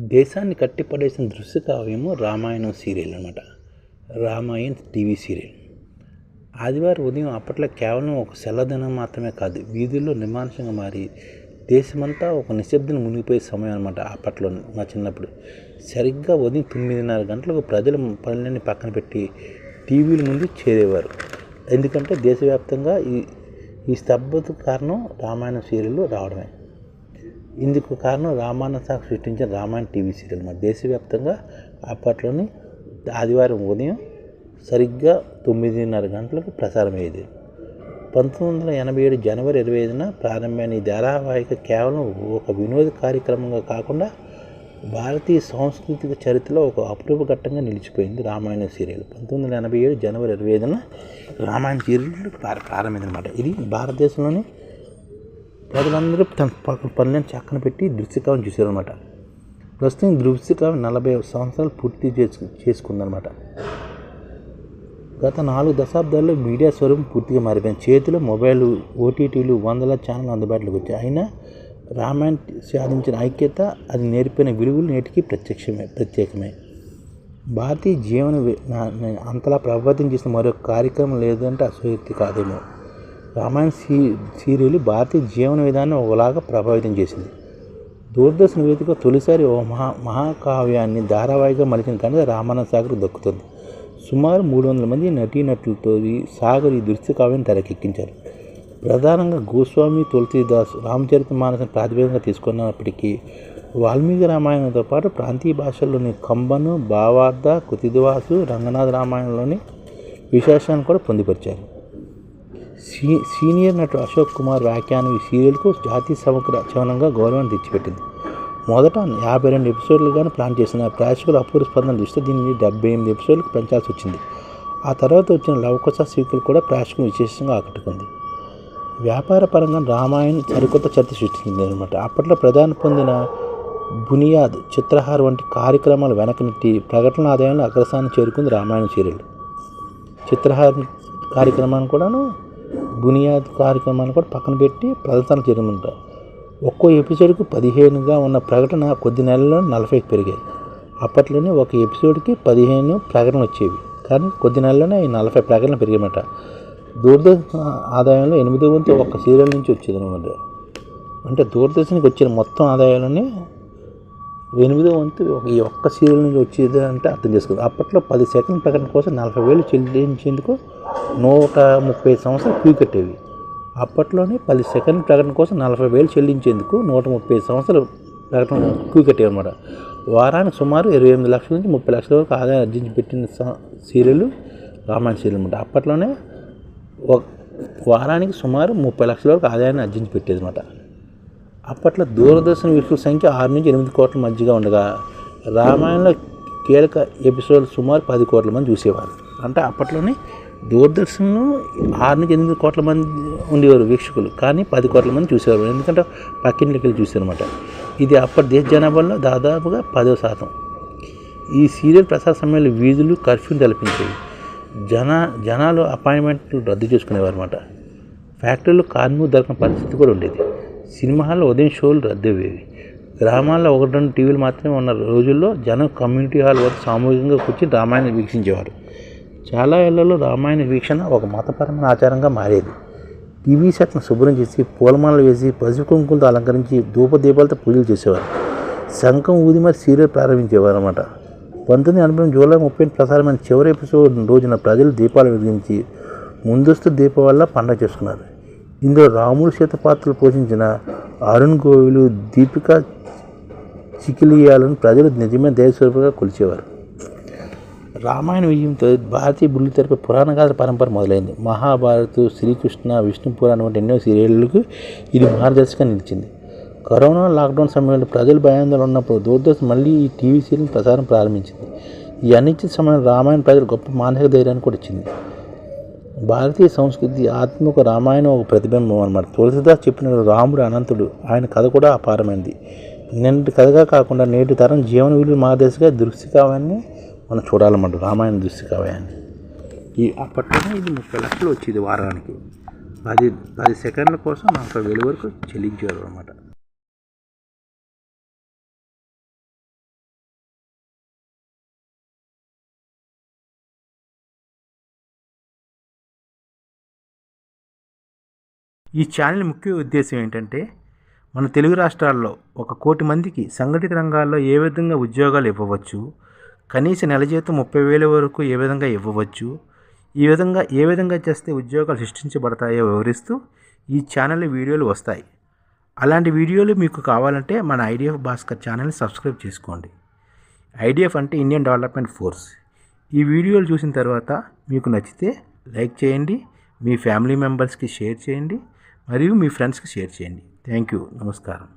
దేశాన్ని కట్టిపడేసిన దృశ్య కావ్యము రామాయణం సీరియల్ అనమాట. Ramayan TV serial. ఆదివారం ఉదయం అప్పట్లో కేవలం ఒక సెలవుదినం మాత్రమే కాదు, వీధుల్లో నిర్మానుషంగా మారి దేశమంతా ఒక నిశ్శబ్దం మునిగిపోయే సమయం అనమాట. అప్పట్లో మా చిన్నప్పుడు సరిగ్గా ఉదయం 9:30 గంటలకు ప్రజల పనులన్నీ పక్కన పెట్టి టీవీల ముందు చేరేవారు. ఎందుకంటే దేశవ్యాప్తంగా ఈ స్తబ్దతకు కారణం రామాయణం సీరియల్ రావడమే. ఇందుకు కారణం రామాయణ సాగు సృష్టించిన రామాయణ టీవీ సీరియల్ అన్నమాట. దేశవ్యాప్తంగా అప్పట్లోని ఆదివారం ఉదయం సరిగ్గా 9:30 గంటలకు ప్రసారం అయ్యేది. 1987 జనవరి 25న ప్రారంభమైన ఈ ధారావాహిక కేవలం ఒక వినోద కార్యక్రమంగా కాకుండా భారతీయ సాంస్కృతిక చరిత్రలో ఒక అపూర్వ ఘట్టంగా నిలిచిపోయింది రామాయణ సీరియల్. 1987 జనవరి 25న రామాయణ సీరియల్ ప్రారంభమైందన్నమాట. ఇది భారతదేశంలోని ప్రజలందరూ తమ పనులను చక్కన పెట్టి దృశ్యకావ్యం చూశారనమాట. ప్రస్తుతం దృశ్యకావ్యం 40 సంవత్సరాలు పూర్తి చేసుకుందనమాట. గత 4 దశాబ్దాల్లో మీడియా స్వరూపం పూర్తిగా మారిపోయింది. చేతిలో మొబైల్, ఓటీటీలు, వందల ఛానల్ అందుబాటులోకి వచ్చాయి. అయినా రామాయణ సాధించిన ఐక్యత, అది నేర్పిన విలువలు నేటికి ప్రత్యేకమే. భారతీయ జీవన అంతలా ప్రభావితం చేసిన మరో కార్యక్రమం లేదంటే అసూక్తి కాదేమో. రామాయణ సీరియల్ భారతీయ జీవన విధానం ఒకలాగా ప్రభావితం చేసింది. దూరదర్శన్ వేదిక తొలిసారి ఓ మహాకావ్యాన్ని ధారావాహిగా మలిచిన ఘనత రామాయణ సాగర్ దక్కుతుంది. సుమారు 300 మంది నటీనటులతో సాగర్ ఈ దృశ్య కావ్యాన్ని తెరకెక్కించారు. ప్రధానంగా గోస్వామి, తులసీదాస్ రామచరితమానసం ప్రాతిపదికగా తీసుకున్నప్పటికీ వాల్మీకి రామాయణంతో పాటు ప్రాంతీయ భాషల్లోని కంబను, భావార్థ, కృతివాసు, రంగనాథ రామాయణంలోని విశేషాన్ని కూడా పొందుపరిచారు. సీనియర్ నటుడు అశోక్ కుమార్ వ్యాఖ్యానం ఈ సీరియల్కు జాతీయ సమగ్ర చవనంగా గౌరవాన్ని తెచ్చిపెట్టింది. మొదట 52 ఎపిసోడ్లుగానే ప్లాన్ చేసిన ప్రేక్షకుల అపూర్వ స్పందన దృష్ట్యా దీన్ని 78 ఎపిసోడ్లకు పెంచాల్సి వచ్చింది. ఆ తర్వాత వచ్చిన లవకుశ సీక్వెల్ కూడా ప్రేక్షకులను విశేషంగా ఆకట్టుకుంది. వ్యాపార పరంగా రామాయణ్ సరికొత్త చరిత్ర సృష్టించింది అనమాట. అప్పట్లో ప్రధాని పొందిన బునియాద్, చిత్రహార్ వంటి కార్యక్రమాలు వెనకనెట్టి ప్రకటన ఆదాయంలో అగ్రస్థానం చేరుకుంది రామాయణ సీరియల్. చిత్రహార్ కార్యక్రమాన్ని కూడాను, బునియాద్ కార్యక్రమాన్ని కూడా పక్కన పెట్టి ప్రదర్శన చేయమంటారు. ఒక్కో ఎపిసోడ్కి 15గా ఉన్న ప్రకటన కొద్ది నెలల్లో 40కి పెరిగాయి. అప్పట్లోనే ఒక ఎపిసోడ్కి 15 ప్రకటనలు వచ్చేవి, కానీ కొద్ది నెలల్లోనే 40 ప్రకటనలు పెరిగాయన్నమాట. దూరదర్శన్ ఆదాయంలో 8వ వంతు ఒక సీరియల్ నుంచి వచ్చేది అనమాట. అంటే దూరదర్శన్కి వచ్చిన మొత్తం ఆదాయంలోనే 8వ వంతు ఈ ఒక్క సీరియల్ నుంచి వచ్చేది అంటే అర్థం చేసుకోవాలి. అప్పట్లో 10 సెకండ్ల ప్రకటన కోసం 40,000 చెల్లించేందుకు 130 సంవత్సరాలు క్యూ కట్టేవి. అప్పట్లోనే 10 సెకండ్ల ప్రకటన కోసం 40,000 చెల్లించేందుకు 130 సంవత్సరాలు ప్రకటన క్యూ కట్టేవన్నమాట. వారానికి సుమారు 28 లక్షల నుంచి 30 లక్షల వరకు ఆదాయం ఆర్జించి పెట్టిన సీరియల్ రామాయణ సీరియల్ అనమాట. అప్పట్లోనే వారానికి సుమారు 30 లక్షల వరకు ఆదాయాన్ని ఆర్జించి పెట్టేది అనమాట. అప్పట్లో దూరదర్శన్ వీక్షకుల సంఖ్య 6 నుంచి 8 కోట్ల మధ్యగా ఉండగా రామాయణంలో కీలక ఎపిసోడ్ సుమారు 10 కోట్ల మంది చూసేవారు. అంటే అప్పట్లోనే దూరదర్శన్లో 6 నుంచి 8 కోట్ల మంది ఉండేవారు వీక్షకులు, కానీ 10 కోట్ల మంది చూసేవారు. ఎందుకంటే పక్కింటికి వెళ్ళి చూసారనమాట. ఇది అప్పటి దేశ జనాభాలో దాదాపుగా 10%. ఈ సీరియల్ ప్రసార సమయంలో వీధులు కర్ఫ్యూని తలపించేవి. జనాలు అపాయింట్మెంట్లు రద్దు చేసుకునేవారు అనమాట. ఫ్యాక్టరీలో కార్మికులు దొరకని పరిస్థితి కూడా ఉండేది. సినిమా హాల్లో ఉదయం షోలు రద్దు అయ్యేవి. గ్రామాల్లో 1-2 టీవీలు మాత్రమే ఉన్న రోజుల్లో జనం కమ్యూనిటీ హాల్ వద్ద సామూహికంగా కూర్చొని రామాయణం వీక్షించేవారు. చాలా ఏళ్లలో రామాయణ వీక్షణ ఒక మతపరమైన ఆచారంగా మారేది. టీవీ సెట్ను శుభ్రం చేసి, పూలమాలలు వేసి, పసుపు కుంకులతో అలంకరించి, ధూపదీపాలతో పూజలు చేసేవారు. శంఖం ఊది మరి సీరియల్ ప్రారంభించేవారు అన్నమాట. 1980 జూలై 30 ప్రసారమైన చివరి ఎపిసోడ్ రోజున ప్రజలు దీపాలు వెలిగించి ముందస్తు దీపావళిలా పండుగ చేసుకున్నారు. ఇందులో రాముడు, సీత పాత్రలు పోషించిన అరుణ్ గోవిలు, దీపికా చికిలియాలను ప్రజలు నిజమైన దైవస్వరూపంగా కొలిచేవారు. రామాయణ విజయంతో భారతీయ బుల్లితెరపై పురాణ గాథల పరంపర మొదలైంది. మహాభారత్, శ్రీకృష్ణ, విష్ణు పురాణం వంటి ఎన్నో సీరియళ్లకు ఇది మార్గదర్శకంగా నిలిచింది. కరోనా లాక్డౌన్ సమయంలో ప్రజలు భయాందోళన ఉన్నప్పుడు దూరదర్శన్ మళ్ళీ ఈ టీవీ సీరియల్ ప్రసారం ప్రారంభించింది. ఈ అనిశ్చిత సమయంలో రామాయణ ప్రజలు గొప్ప మానసిక ధైర్యాన్ని కూడా ఇచ్చింది. భారతీయ సంస్కృతి ఆత్మకు రామాయణం ఒక ప్రతిబింబం అన్నమాట. తులసీదాస్ చెప్పిన రాముడు అనంతుడు, ఆయన కథ కూడా అపారమైంది. నిన్నటి కథగా కాకుండా నేటి తరం జీవన విలువ మార్గదర్శిగా దృశ్య కావ్యాన్ని మనం చూడాలన్నమాట. రామాయణ దృశ్య కావ్యాన్ని అప్పట్లోనే ఇది 30 లక్షలు వచ్చేది వారానికి. 10 సెకండ్ల కోసం 40,000 వరకు చెల్లించేవారు అన్నమాట. ఈ ఛానల్ ముఖ్య ఉద్దేశం ఏంటంటే మన తెలుగు రాష్ట్రాల్లో 1 కోటి మందికి సంఘటిత రంగాల్లో ఏ విధంగా ఉద్యోగాలు ఇవ్వవచ్చు, కనీస నెల జీతం 30,000 వరకు ఏ విధంగా ఇవ్వవచ్చు, ఏ విధంగా చేస్తే ఉద్యోగాలు సృష్టించబడతాయో వివరిస్తూ ఈ ఛానల్లో వీడియోలు వస్తాయి. అలాంటి వీడియోలు మీకు కావాలంటే మన ఐడిఎఫ్ భాస్కర్ ఛానల్ని సబ్స్క్రైబ్ చేసుకోండి. ఐడిఎఫ్ అంటే ఇండియన్ డెవలప్మెంట్ ఫోర్స్. ఈ వీడియోలు చూసిన తర్వాత మీకు నచ్చితే లైక్ చేయండి, మీ ఫ్యామిలీ మెంబర్స్కి షేర్ చేయండి మరియు మీ ఫ్రెండ్స్కి షేర్ చేయండి. Thank you. నమస్కారం.